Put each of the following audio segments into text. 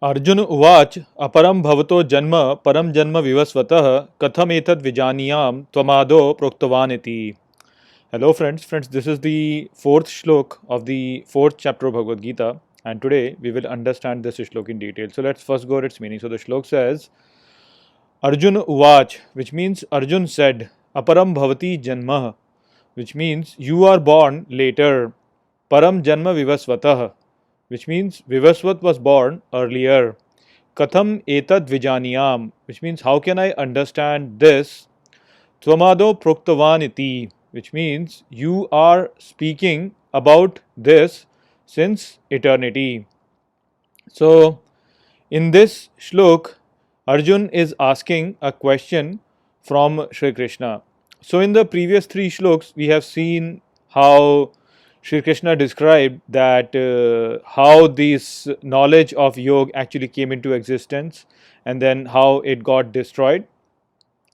अर्जुन उवाच अपरं भवतो जन्म परं जन्म विवस्वतः कथमेतद् विजानीयां त्वमादौ प्रोक्तवान् इति. Hello friends, this is the fourth shlok of the fourth chapter of Bhagavad Gita, and today we will understand this shlok in detail. So let's first go at its meaning. So the shlok says Arjun Uvach, which means Arjun said, Aparam Bhavati Janma, which means you are born later. Param Janma Vivasvatah, which means Vivasvat was born earlier. Katham Etad Vijaniyam, which means how can I understand this? Tvamado Proktavan iti, which means you are speaking about this since eternity. So, in this shlok, Arjun is asking a question from Sri Krishna. So, in the previous three shloks, we have seen how Sri Krishna described that how this knowledge of yoga actually came into existence and then how it got destroyed.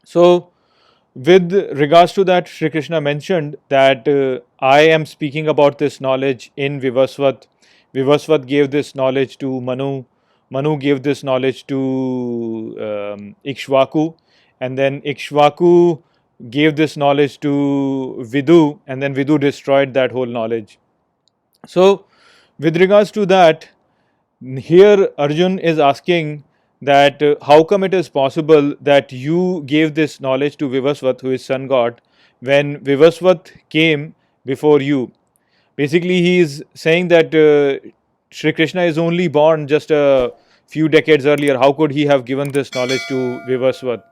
So, with regards to that, Sri Krishna mentioned that I am speaking about this knowledge in Vivasvat. Vivasvat gave this knowledge to Manu. Manu gave this knowledge to Ikshvaku, and then Ikshvaku gave this knowledge to Vidu, and then Vidu destroyed that whole knowledge. So, with regards to that, here Arjun is asking that how come it is possible that you gave this knowledge to Vivasvat, who is sun god, when Vivasvat came before you. Basically, he is saying that Sri Krishna is only born just a few decades earlier. How could he have given this knowledge to Vivasvat?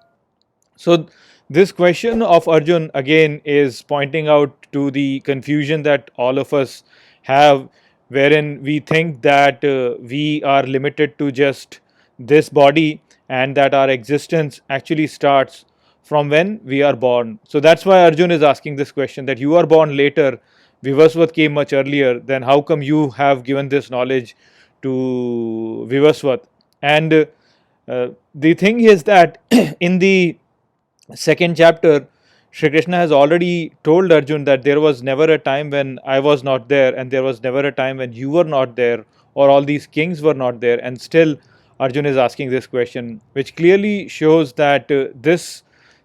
So, this question of Arjun again is pointing out to the confusion that all of us have, wherein we think that we are limited to just this body and that our existence actually starts from when we are born. So, that's why Arjun is asking this question that you are born later, Vivasvat came much earlier, then how come you have given this knowledge to Vivasvat? And the thing is that in the second chapter, Shri Krishna has already told Arjun that there was never a time when I was not there, and there was never a time when you were not there, or all these kings were not there, and still Arjun is asking this question, which clearly shows that this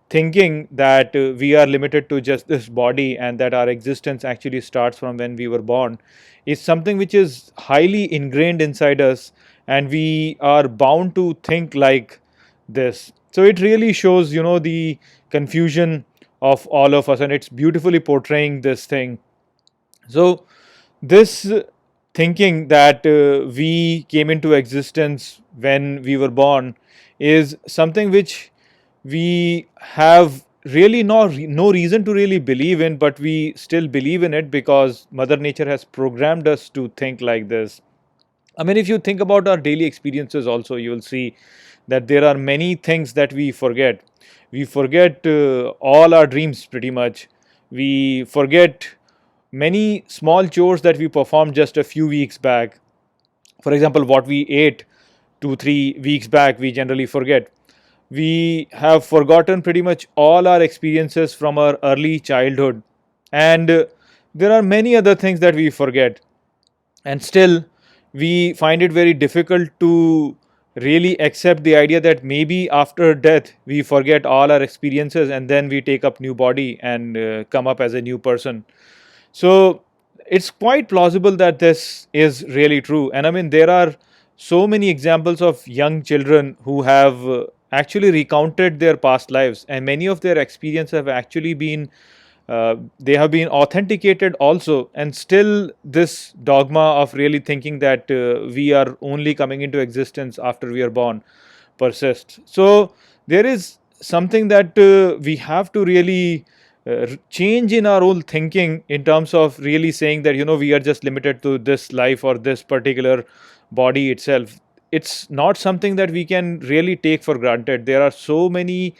thinking that we are limited to just this body and that our existence actually starts from when we were born is something which is highly ingrained inside us, and we are bound to think like this. So it really shows, the confusion of all of us, and it's beautifully portraying this thing. So this thinking that we came into existence when we were born is something which we have really no reason to really believe in, but we still believe in it because Mother Nature has programmed us to think like this. I mean, if you think about our daily experiences, also, you will see that there are many things that we forget. We forget all our dreams pretty much. We forget many small chores that we performed just a few weeks back. For example, what we ate 2 3 weeks back, we generally forget. We have forgotten pretty much all our experiences from our early childhood. And there are many other things that we forget. And still, we find it very difficult to really accept the idea that maybe after death we forget all our experiences and then we take up new body and come up as a new person. So it's quite plausible that this is really true. And I mean, there are so many examples of young children who have actually recounted their past lives, and many of their experiences have actually been they have been authenticated also, and still this dogma of really thinking that we are only coming into existence after we are born persists. So there is something that we have to really change in our whole thinking, in terms of really saying that we are just limited to this life or this particular body itself. It's not something that we can really take for granted. There are so many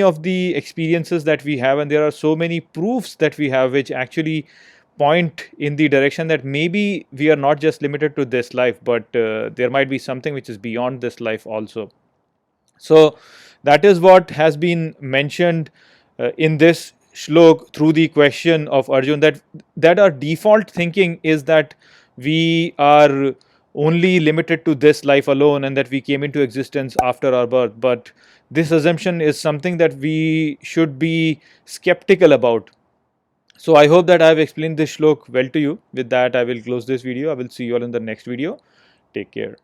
of the experiences that we have, and there are so many proofs that we have which actually point in the direction that maybe we are not just limited to this life, but there might be something which is beyond this life also. So that is what has been mentioned in this shlok through the question of Arjun, that our default thinking is that we are only limited to this life alone and that we came into existence after our birth. But this assumption is something that we should be skeptical about. So I hope that I have explained this shlok well to you. With that, I will close this video. I will see you all in the next video. Take care.